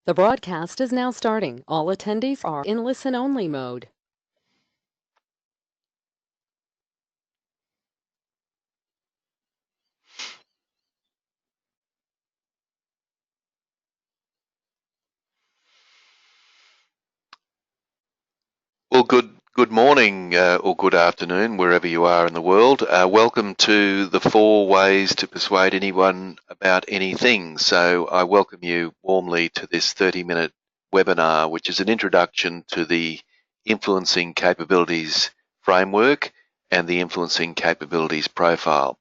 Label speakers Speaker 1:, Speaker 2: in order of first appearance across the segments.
Speaker 1: The broadcast is now starting. All attendees are in listen-only mode.
Speaker 2: Well, good morning or good afternoon, wherever you are in the world. Welcome to the 4 ways to persuade anyone about anything. So I welcome you warmly to this 30-minute webinar, which is an introduction to the Influencing Capabilities Framework and the Influencing Capabilities Profile.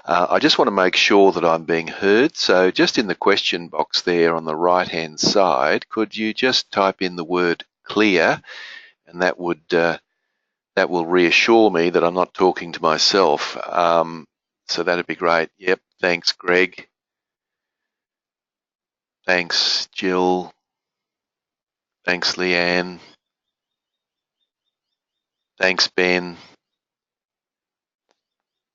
Speaker 2: I just want to make sure that I'm being heard. So just in the question box there on the right-hand side, could you just type in the word clear? And that will reassure me that I'm not talking to myself. So that'd be great. Yep. Thanks, Greg. Thanks, Jill. Thanks, Leanne. Thanks, Ben.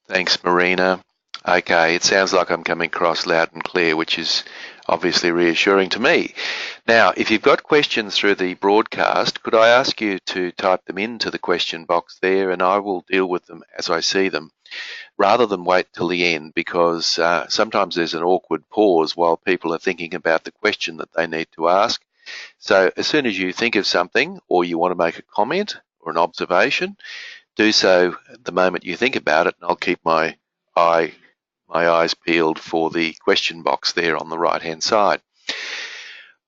Speaker 2: Thanks, Marina. Okay, it sounds like I'm coming across loud and clear, which is obviously reassuring to me. Now, if you've got questions through the broadcast, could I ask you to type them into the question box there, and I will deal with them as I see them, rather than wait till the end, because sometimes there's an awkward pause while people are thinking about the question that they need to ask. So as soon as you think of something or you want to make a comment or an observation, do so the moment you think about it, and I'll keep my eyes peeled for the question box there on the right-hand side.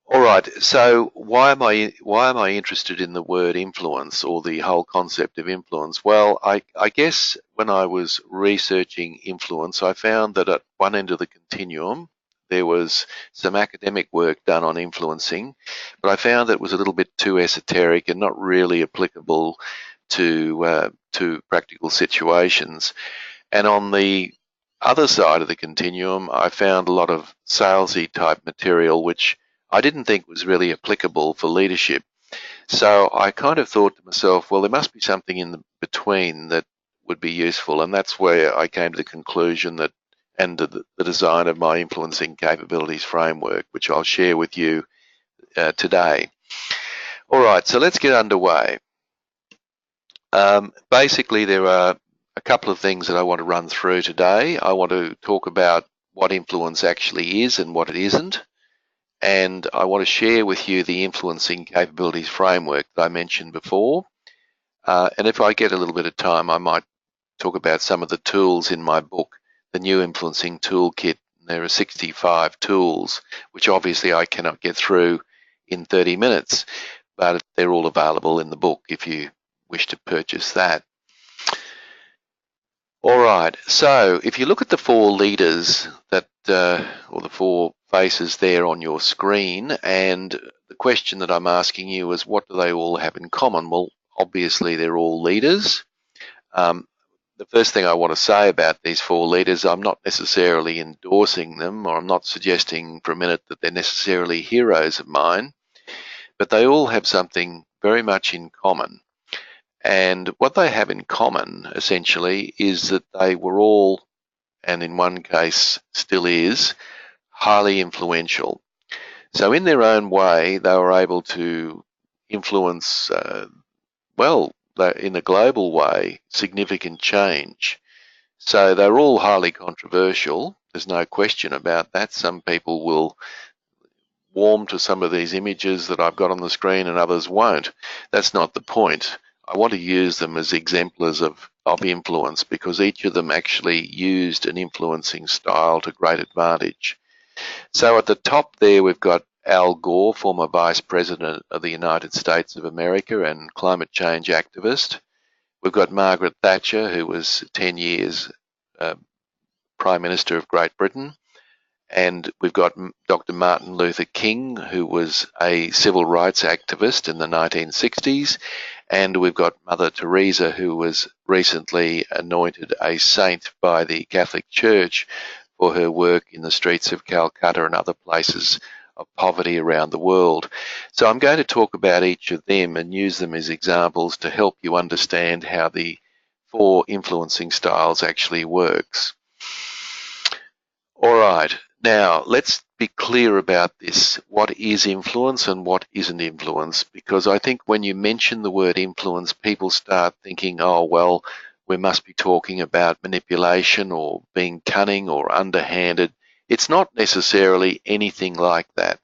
Speaker 2: All right, so why am I interested in the word influence or the whole concept of influence? Well, I guess when I was researching influence, I found that at one end of the continuum, there was some academic work done on influencing, but I found that it was a little bit too esoteric and not really applicable to practical situations. And on the other side of the continuum, I found a lot of salesy type material, which I didn't think was really applicable for leadership. So I kind of thought to myself, well, there must be something in the between that would be useful. And that's where I came to the conclusion that, and the design of my influencing capabilities framework, which I'll share with you today. All right, so let's get underway. Basically, there are a couple of things that I want to run through today. I want to talk about what influence actually is and what it isn't. And I want to share with you the influencing capabilities framework that I mentioned before. And if I get a little bit of time, I might talk about some of the tools in my book, the New Influencing Toolkit. There are 65 tools, which obviously I cannot get through in 30 minutes, but they're all available in the book if you wish to purchase that. All right, so if you look at the 4 leaders that, or the 4 faces there on your screen, and the question that I'm asking you is, what do they all have in common? Well, obviously they're all leaders. The first thing I want to say about these 4 leaders, I'm not necessarily endorsing them, or I'm not suggesting for a minute that they're necessarily heroes of mine, but they all have something very much in common. And what they have in common, essentially, is that they were all, and in one case still is, highly influential. So in their own way, they were able to influence, well, in a global way, significant change. So they're all highly controversial. There's no question about that. Some people will warm to some of these images that I've got on the screen and others won't. That's not the point. I want to use them as exemplars of influence because each of them actually used an influencing style to great advantage. So at the top there, we've got Al Gore, former Vice President of the United States of America and climate change activist. We've got Margaret Thatcher, who was 10 years Prime Minister of Great Britain. And we've got Dr. Martin Luther King, who was a civil rights activist in the 1960s. And we've got Mother Teresa, who was recently anointed a saint by the Catholic Church for her work in the streets of Calcutta and other places of poverty around the world. So I'm going to talk about each of them and use them as examples to help you understand how the 4 influencing styles actually works. All right. Now, let's be clear about this. What is influence and what isn't influence? Because I think when you mention the word influence, people start thinking, oh, well, we must be talking about manipulation or being cunning or underhanded. It's not necessarily anything like that.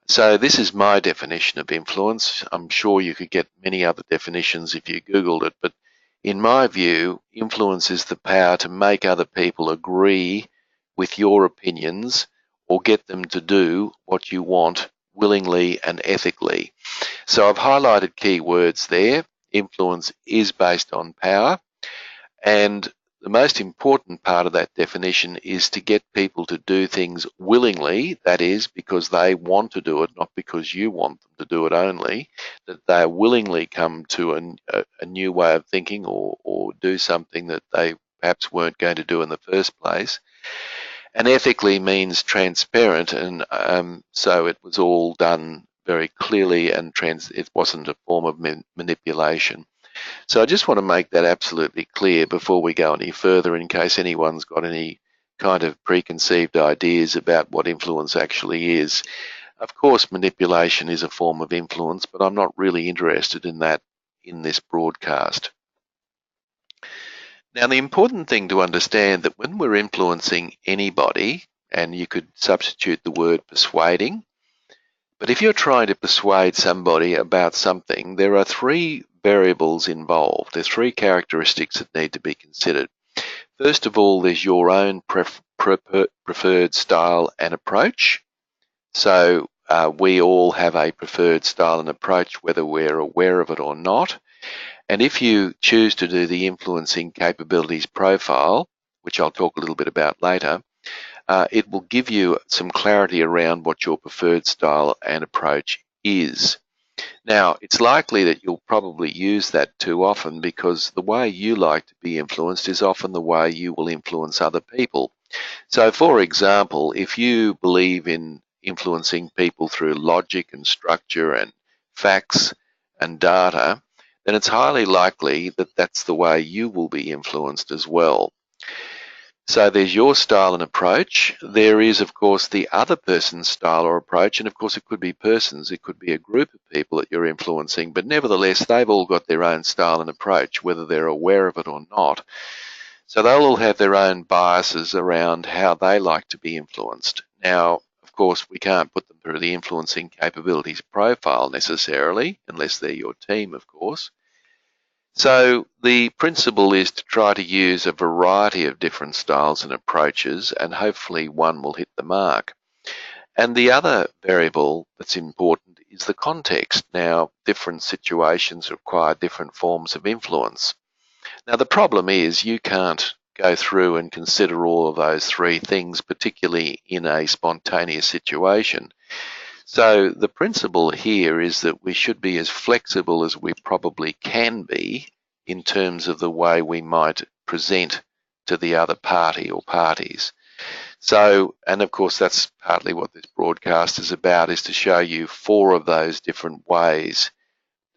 Speaker 2: So this is my definition of influence. I'm sure you could get many other definitions if you Googled it, but in my view, influence is the power to make other people agree with your opinions or get them to do what you want willingly and ethically. So I've highlighted key words there. Influence is based on power, and the most important part of that definition is to get people to do things willingly, that is, because they want to do it, not because you want them to do it only, that they willingly come to a new way of thinking or do something that they perhaps weren't going to do in the first place. And ethically means transparent, and so it was all done very clearly and it wasn't a form of manipulation. So I just want to make that absolutely clear before we go any further, in case anyone's got any kind of preconceived ideas about what influence actually is. Of course, manipulation is a form of influence, but I'm not really interested in that in this broadcast. Now, the important thing to understand that when we're influencing anybody, and you could substitute the word persuading, but if you're trying to persuade somebody about something, there are three variables involved. There's three characteristics that need to be considered. First of all, there's your own preferred style and approach. So we all have a preferred style and approach, whether we're aware of it or not. And if you choose to do the influencing capabilities profile, which I'll talk a little bit about later, it will give you some clarity around what your preferred style and approach is. Now, it's likely that you'll probably use that too often, because the way you like to be influenced is often the way you will influence other people. So, for example, if you believe in influencing people through logic and structure and facts and data, then it's highly likely that that's the way you will be influenced as well. So there's your style and approach. There is, of course, the other person's style or approach, and of course it could be persons, it could be a group of people that you're influencing, but nevertheless they've all got their own style and approach, whether they're aware of it or not. So they'll all have their own biases around how they like to be influenced. Now, of course, we can't put them through the influencing capabilities profile necessarily, unless they're your team, of course. So the principle is to try to use a variety of different styles and approaches, and hopefully one will hit the mark. And the other variable that's important is the context. Now, different situations require different forms of influence. Now, the problem is you can't go through and consider all of those three things, particularly in a spontaneous situation. So the principle here is that we should be as flexible as we probably can be in terms of the way we might present to the other party or parties. So, and of course that's partly what this broadcast is about, is to show you 4 of those different ways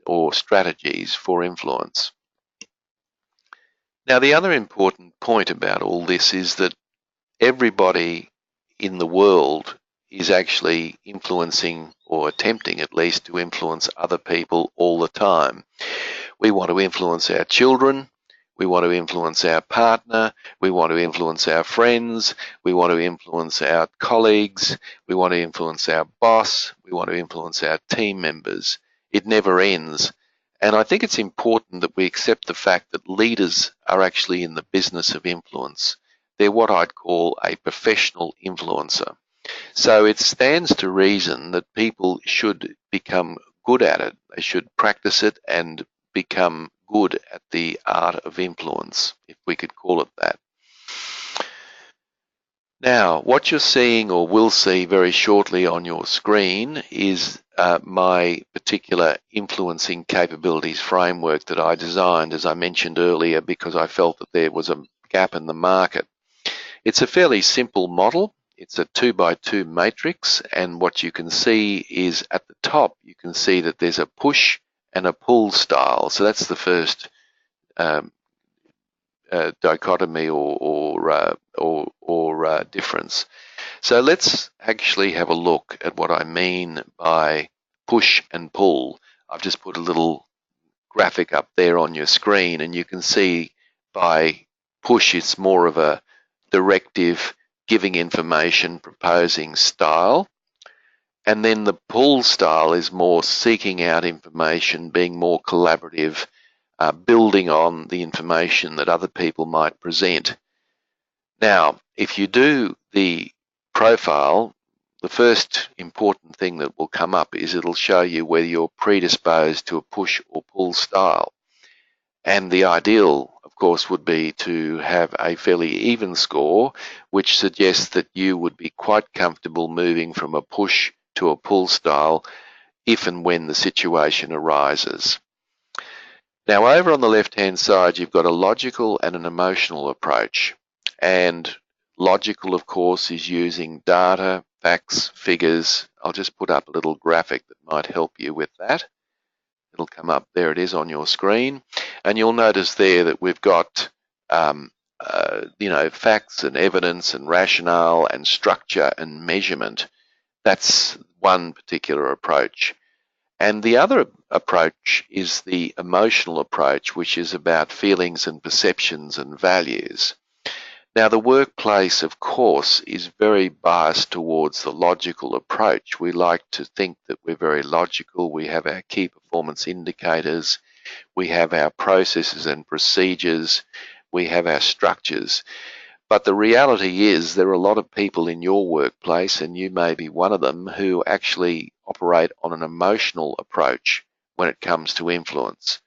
Speaker 2: or strategies for influence. Now, the other important point about all this is that everybody in the world is actually influencing, or attempting at least to influence, other people all the time. We want to influence our children, we want to influence our partner, we want to influence our friends, we want to influence our colleagues, we want to influence our boss, we want to influence our team members. It never ends. And I think it's important that we accept the fact that leaders are actually in the business of influence. They're what I'd call a professional influencer. So it stands to reason that people should become good at it. They should practice it and become good at the art of influence, if we could call it that. Now, what you're seeing or will see very shortly on your screen is my particular influencing capabilities framework that I designed, as I mentioned earlier, because I felt that there was a gap in the market. It's a fairly simple model. It's a 2x2 matrix, and what you can see is at the top, you can see that there's a push and a pull style. So that's the first dichotomy or difference. So let's actually have a look at what I mean by push and pull. I've just put a little graphic up there on your screen, and you can see by push it's more of a directive, giving information, proposing style. And then the pull style is more seeking out information, being more collaborative, building on the information that other people might present. Now, if you do the profile, the first important thing that will come up is it'll show you whether you're predisposed to a push or pull style. And the ideal, of course, would be to have a fairly even score, which suggests that you would be quite comfortable moving from a push to a pull style if and when the situation arises. Now, over on the left-hand side, you've got a logical and an emotional approach. And logical, of course, is using data, facts, figures. I'll just put up a little graphic that might help you with that. It'll come up, there it is on your screen. And you'll notice there that we've got facts and evidence and rationale and structure and measurement. That's one particular approach. And the other approach is the emotional approach, which is about feelings and perceptions and values. Now, the workplace, of course, is very biased towards the logical approach. We like to think that we're very logical. We have our key performance indicators. We have our processes and procedures. We have our structures. But the reality is there are a lot of people in your workplace, and you may be one of them, who actually operate on an emotional approach when it comes to influence.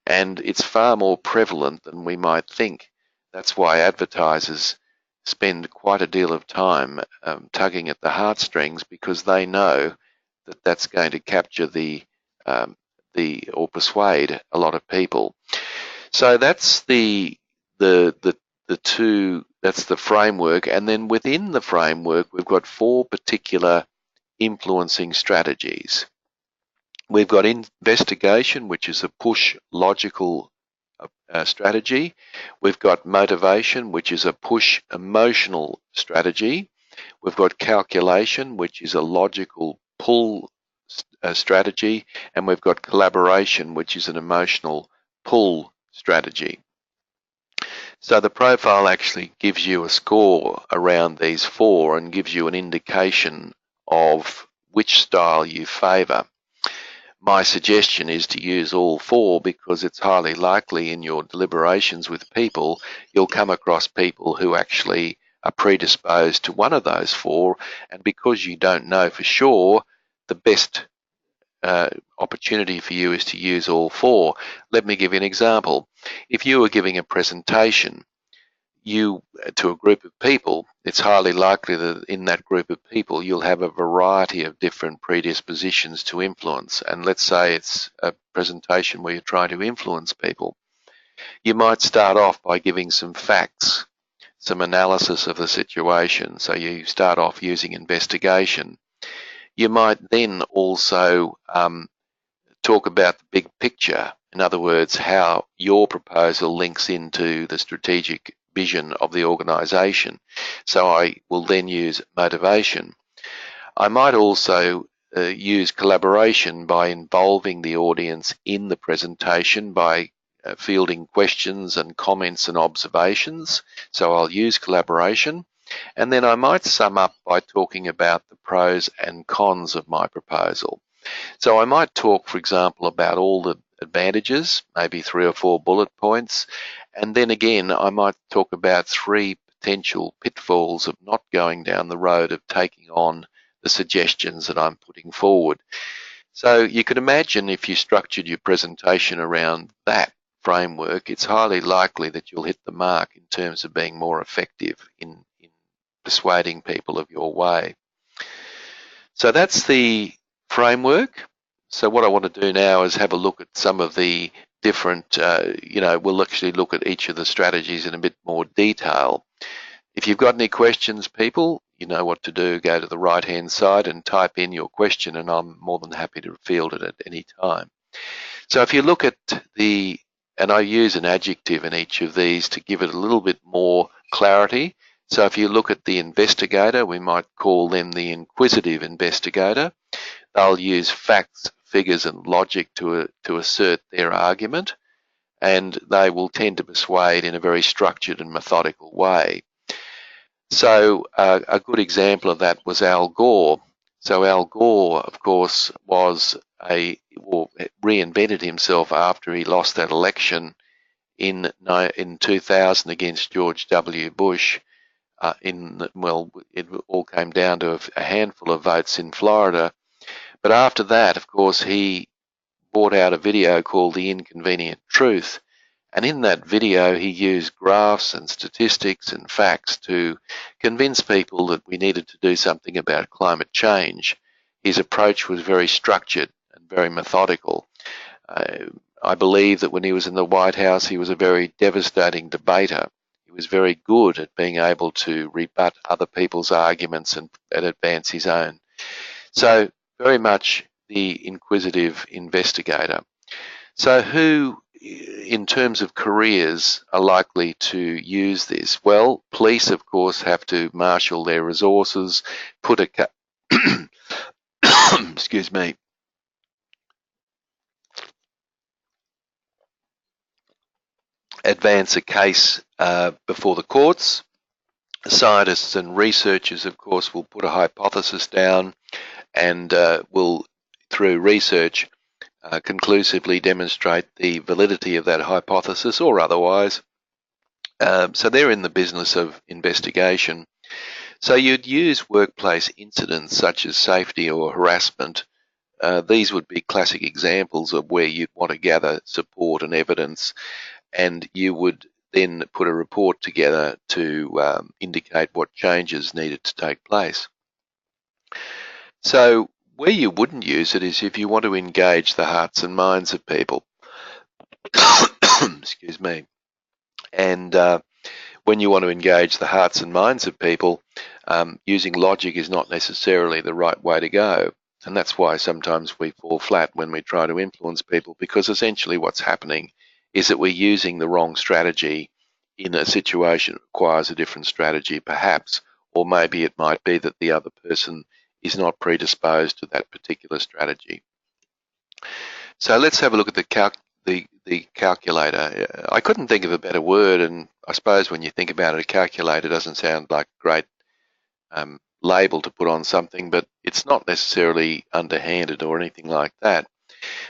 Speaker 2: And it's far more prevalent than we might think. That's why advertisers spend quite a deal of time tugging at the heartstrings, because they know that that's going to capture or persuade a lot of people. So that's the framework, and then within the framework we've got 4 particular influencing strategies. We've got investigation, which is a push logical strategy. We've got motivation, which is a push emotional strategy. We've got calculation, which is a logical pull strategy, and we've got collaboration, which is an emotional pull strategy. So the profile actually gives you a score around these 4 and gives you an indication of which style you favour. My suggestion is to use all 4, because it's highly likely in your deliberations with people you'll come across people who actually are predisposed to one of those 4, and because you don't know for sure, the best opportunity for you is to use all 4. Let me give you an example. If you were giving a presentation to a group of people, it's highly likely that in that group of people you'll have a variety of different predispositions to influence. And let's say it's a presentation where you're trying to influence people. You might start off by giving some facts, some analysis of the situation. So you start off using investigation. You might then also talk about the big picture. In other words, how your proposal links into the strategic vision of the organisation. So I will then use motivation. I might also use collaboration by involving the audience in the presentation by fielding questions and comments and observations. So I'll use collaboration. And then I might sum up by talking about the pros and cons of my proposal. So I might talk, for example, about all the advantages, maybe 3 or 4 bullet points, and then again I might talk about 3 potential pitfalls of not going down the road of taking on the suggestions that I'm putting forward. So you could imagine if you structured your presentation around that framework, it's highly likely that you'll hit the mark in terms of being more effective in persuading people of your way. So that's the framework. So what I want to do now is have a look at some of the different, we'll actually look at each of the strategies in a bit more detail. If you've got any questions, people, you know what to do. Go to the right-hand side and type in your question, and I'm more than happy to field it at any time. So if you look at and I use an adjective in each of these to give it a little bit more clarity. So if you look at the investigator, we might call them the Inquisitive Investigator. They'll use facts, figures and logic to assert their argument, and they will tend to persuade in a very structured and methodical way. So a good example of that was Al Gore. So Al Gore, of course, reinvented himself after he lost that election in 2000 against George W. Bush. It all came down to a handful of votes in Florida. But after that, of course, he brought out a video called The Inconvenient Truth. And in that video, he used graphs and statistics and facts to convince people that we needed to do something about climate change. His approach was very structured and very methodical. I believe that when he was in the White House, he was a very devastating debater. He was very good at being able to rebut other people's arguments and advance his own. So very much the inquisitive investigator. So who, in terms of careers, are likely to use this? Well, police, of course, have to marshal their resources, excuse me, advance a case before the courts. Scientists and researchers, of course, will put a hypothesis down and will, through research, conclusively demonstrate the validity of that hypothesis or otherwise. So they're in the business of investigation. So you'd use workplace incidents such as safety or harassment. These would be classic examples of where you'd want to gather support and evidence, and you would then put a report together to indicate what changes needed to take place. So where you wouldn't use it is if you want to engage the hearts and minds of people. Excuse me. And when you want to engage the hearts and minds of people, using logic is not necessarily the right way to go. And that's why sometimes we fall flat when we try to influence people, because essentially what's happening is that we're using the wrong strategy in a situation that requires a different strategy perhaps, or maybe it might be that the other person is not predisposed to that particular strategy. So let's have a look at the calculator. I couldn't think of a better word, and I suppose when you think about it, a calculator doesn't sound like a great label to put on something, but it's not necessarily underhanded or anything like that.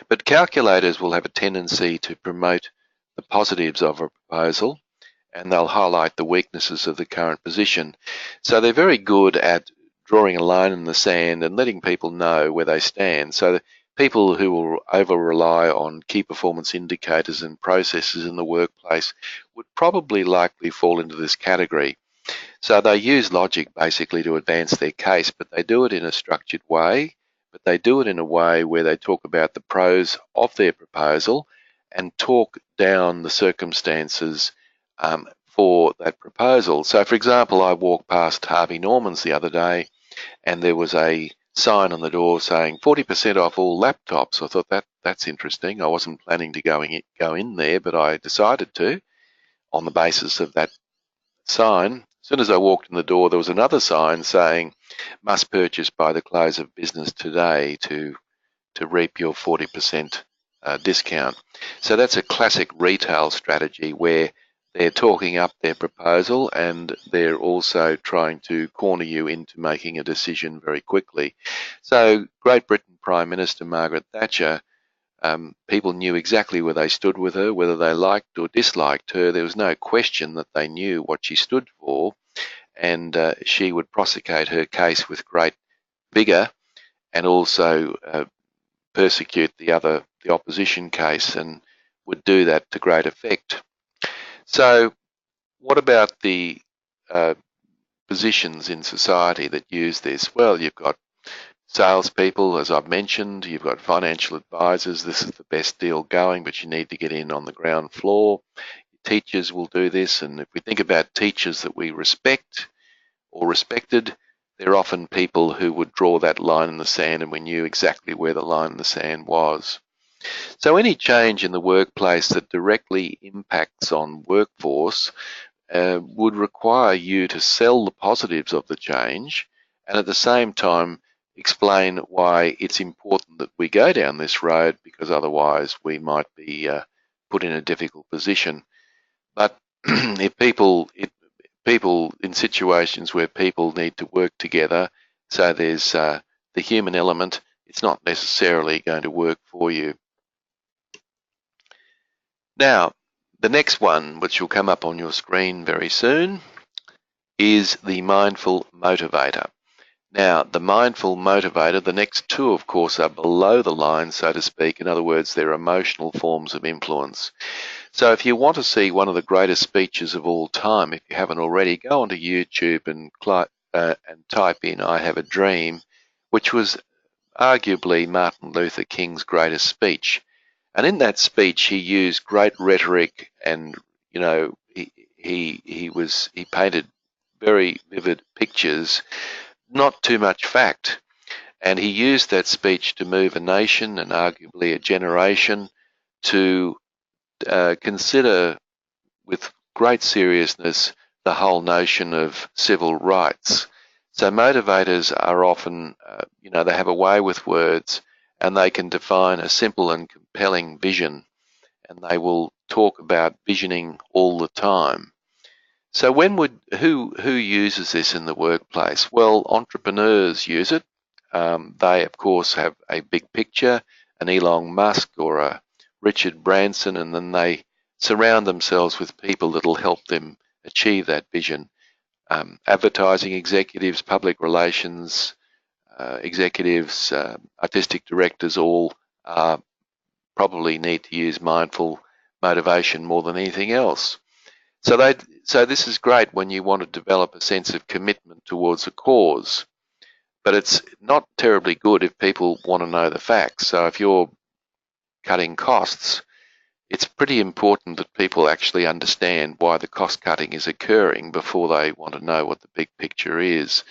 Speaker 2: But calculators will have a tendency to promote the positives of a proposal, and they'll highlight the weaknesses of the current position. So they're very good at drawing a line in the sand and letting people know where they stand. So people who will over-rely on key performance indicators and processes in the workplace would probably likely fall into this category. So they use logic basically to advance their case, but they do it in a structured way, but they do it in a way where they talk about the pros of their proposal and talk down the circumstances for that proposal. So, for example, I walked past Harvey Norman's the other day, and there was a sign on the door saying 40% off all laptops. I thought that's interesting. I wasn't planning to go in there, but I decided to on the basis of that sign. As soon as I walked in the door, there was another sign saying must purchase by the close of business today to reap your 40% discount. So that's a classic retail strategy where they're talking up their proposal and they're also trying to corner you into making a decision very quickly. So Great Britain Prime Minister Margaret Thatcher, people knew exactly where they stood with her, whether they liked or disliked her. There was no question that they knew what she stood for, and she would prosecute her case with great vigour and also persecute the opposition case, and would do that to great effect. So what about the positions in society that use this? Well, you've got salespeople, as I've mentioned, you've got financial advisors. This is the best deal going, but you need to get in on the ground floor. Teachers will do this, and if we think about teachers that we respect or respected, they're often people who would draw that line in the sand, and we knew exactly where the line in the sand was. So any change in the workplace that directly impacts on workforce would require you to sell the positives of the change and at the same time explain why it's important that we go down this road, because otherwise we might be put in a difficult position. But if people in situations where people need to work together, so there's the human element, it's not necessarily going to work for you. Now, the next one, which will come up on your screen very soon, is the Mindful Motivator. Now, the Mindful Motivator, the next two, of course, are below the line, so to speak. In other words, they're emotional forms of influence. So if you want to see one of the greatest speeches of all time, if you haven't already, go onto YouTube and type in "I Have a Dream," which was arguably Martin Luther King's greatest speech. And in that speech, he used great rhetoric, and he painted very vivid pictures, not too much fact. And he used that speech to move a nation and arguably a generation to consider with great seriousness the whole notion of civil rights. So motivators are often, they have a way with words, and they can define a simple and compelling vision, and they will talk about visioning all the time. So who uses this in the workplace? Well, entrepreneurs use it. They, of course, have a big picture, an Elon Musk or a Richard Branson, and then they surround themselves with people that will help them achieve that vision. Advertising executives, public relations executives, artistic directors all probably need to use mindful motivation more than anything else. So this is great when you want to develop a sense of commitment towards a cause, but it's not terribly good if people want to know the facts. So if you're cutting costs, it's pretty important that people actually understand why the cost cutting is occurring before they want to know what the big picture is.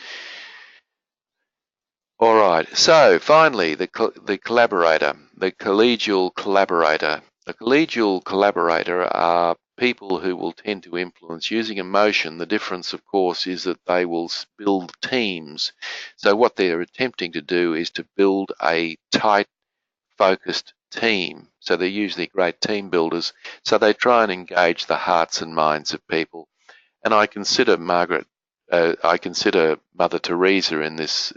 Speaker 2: All right, so finally, the collaborator, the collegial collaborator. The collegial collaborator are people who will tend to influence using emotion. The difference, of course, is that they will build teams. So what they're attempting to do is to build a tight, focused team. So they're usually great team builders. So they try and engage the hearts and minds of people. And I consider Mother Teresa in this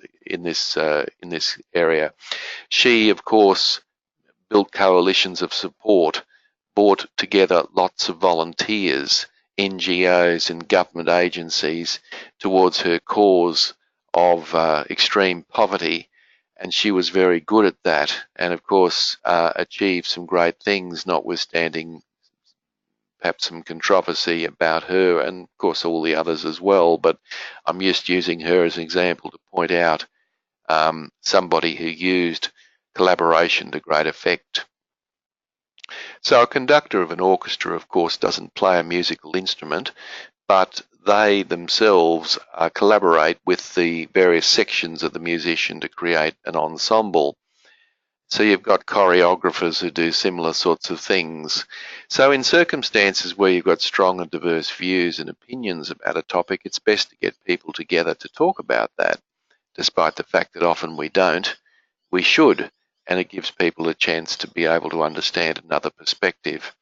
Speaker 2: area. She, of course, built coalitions of support, brought together lots of volunteers, NGOs and government agencies towards her cause of extreme poverty, and she was very good at that, and of course achieved some great things, notwithstanding perhaps some controversy about her, and of course all the others as well, but I'm just using her as an example to point out somebody who used collaboration to great effect. So a conductor of an orchestra, of course, doesn't play a musical instrument, but they themselves collaborate with the various sections of the musician to create an ensemble. So you've got choreographers who do similar sorts of things. So in circumstances where you've got strong and diverse views and opinions about a topic, it's best to get people together to talk about that, despite the fact that often we don't. We should, and it gives people a chance to be able to understand another perspective.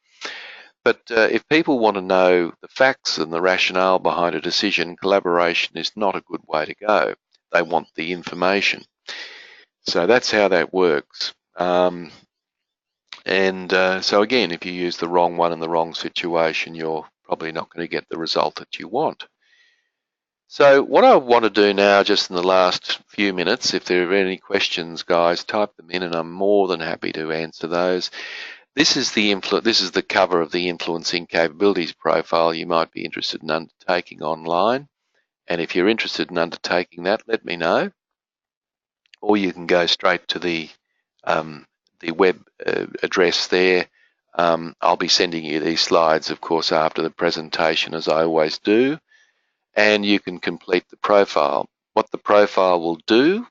Speaker 2: But if people want to know the facts and the rationale behind a decision, collaboration is not a good way to go. They want the information. So that's how that works. So again, if you use the wrong one in the wrong situation, you're probably not going to get the result that you want. So what I want to do now, just in the last few minutes, if there are any questions, guys, type them in and I'm more than happy to answer those. This is the cover of the Influencing Capabilities profile you might be interested in undertaking online. And if you're interested in undertaking that, let me know. Or you can go straight to the web address there. I'll be sending you these slides, of course, after the presentation, as I always do, and you can complete the profile. What the profile will do,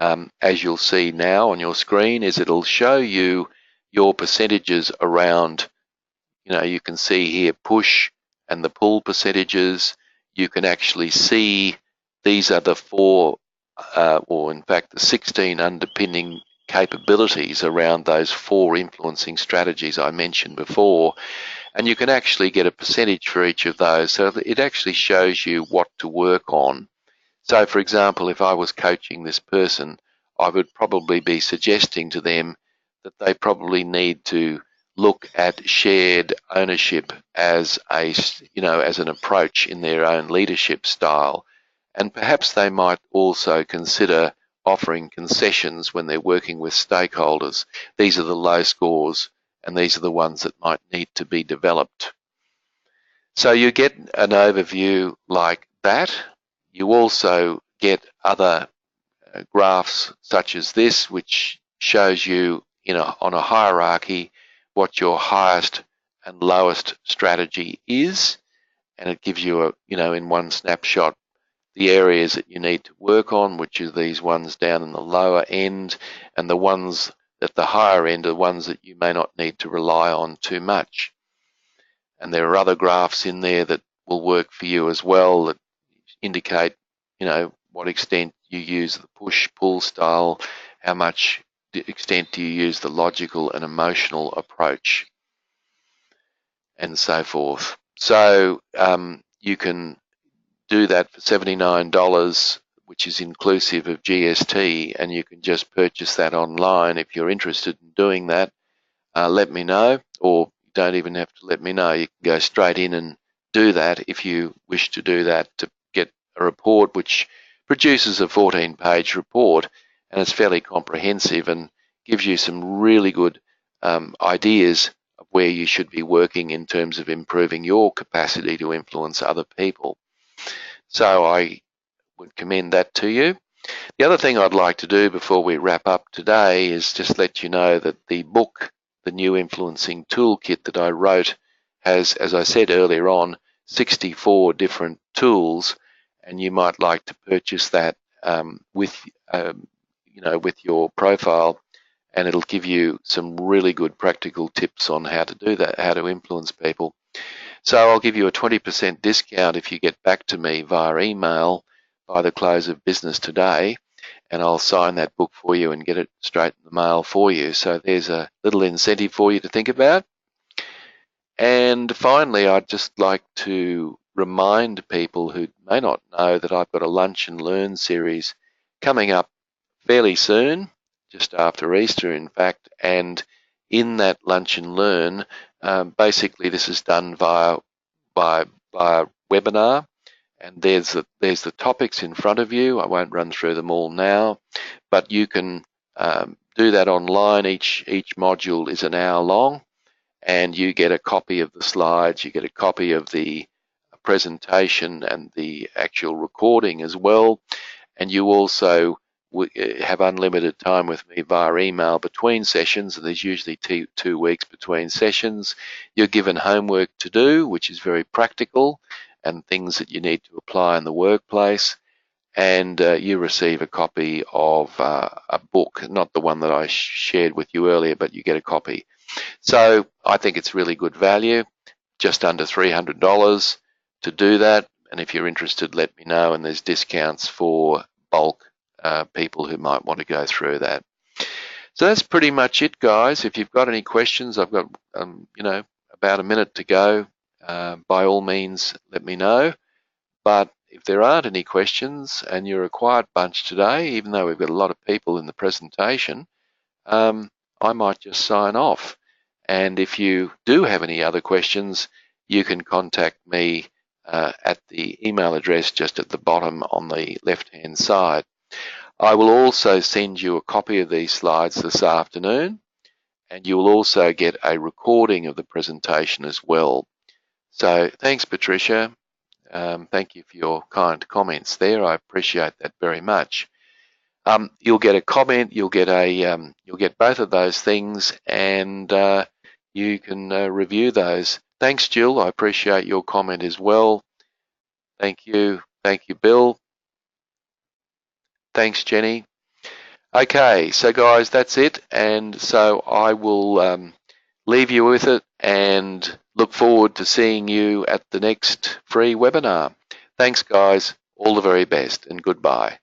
Speaker 2: as you'll see now on your screen, is it'll show you your percentages around, you can see here push, and the pull percentages. You can actually see these are the 4, or in fact the 16 underpinning capabilities around those 4 influencing strategies I mentioned before. And you can actually get a percentage for each of those. So it actually shows you what to work on. So for example, if I was coaching this person, I would probably be suggesting to them that they probably need to look at shared ownership as as an approach in their own leadership style. And perhaps they might also consider offering concessions when they're working with stakeholders. These are the low scores, and these are the ones that might need to be developed. So you get an overview like that. You also get other graphs such as this, which shows you on a hierarchy what your highest and lowest strategy is, and it gives you in one snapshot the areas that you need to work on, which are these ones down in the lower end, and the ones at the higher end are ones that you may not need to rely on too much. And there are other graphs in there that will work for you as well that indicate, what extent you use the push-pull style, how much extent do you use the logical and emotional approach, and so forth. So you can do that for $79, which is inclusive of GST, and you can just purchase that online. If you're interested in doing that, let me know, or you don't even have to let me know. You can go straight in and do that if you wish to do that, to get a report which produces a 14-page report, and it's fairly comprehensive and gives you some really good ideas of where you should be working in terms of improving your capacity to influence other people. So I would commend that to you. The other thing I'd like to do before we wrap up today is just let you know that the book, The New Influencing Toolkit that I wrote, has, as I said earlier on, 64 different tools, and you might like to purchase that with your profile, and it'll give you some really good practical tips on how to do that, how to influence people. So I'll give you a 20% discount if you get back to me via email by the close of business today, and I'll sign that book for you and get it straight in the mail for you. So there's a little incentive for you to think about. And finally, I'd just like to remind people who may not know that I've got a Lunch and Learn series coming up fairly soon, just after Easter, in fact, and in that Lunch and Learn, basically this is done via webinar, and there's the topics in front of you. I won't run through them all now, but you can do that online. Each module is an hour long, and you get a copy of the slides, you get a copy of the presentation and the actual recording as well, and you also have unlimited time with me via email between sessions, and there's usually 2 weeks between sessions. You're given homework to do, which is very practical, and things that you need to apply in the workplace, and you receive a copy of a book, not the one that I shared with you earlier, but you get a copy. So I think it's really good value, just under $300 to do that, and if you're interested, let me know, and there's discounts for bulk people who might want to go through that. So that's pretty much it, guys. If you've got any questions, I've got about a minute to go. By all means, let me know. But if there aren't any questions and you're a quiet bunch today, even though we've got a lot of people in the presentation, I might just sign off. And if you do have any other questions, you can contact me at the email address just at the bottom on the left-hand side. I will also send you a copy of these slides this afternoon, and you will also get a recording of the presentation as well. So thanks, Patricia. Thank you for your kind comments there. I appreciate that very much. You'll get a comment. You'll get both of those things, and you can review those. Thanks, Jill. I appreciate your comment as well. Thank you. Thank you, Bill. Thanks, Jenny. Okay, so guys, that's it. And so I will leave you with it and look forward to seeing you at the next free webinar. Thanks, guys. All the very best, and goodbye.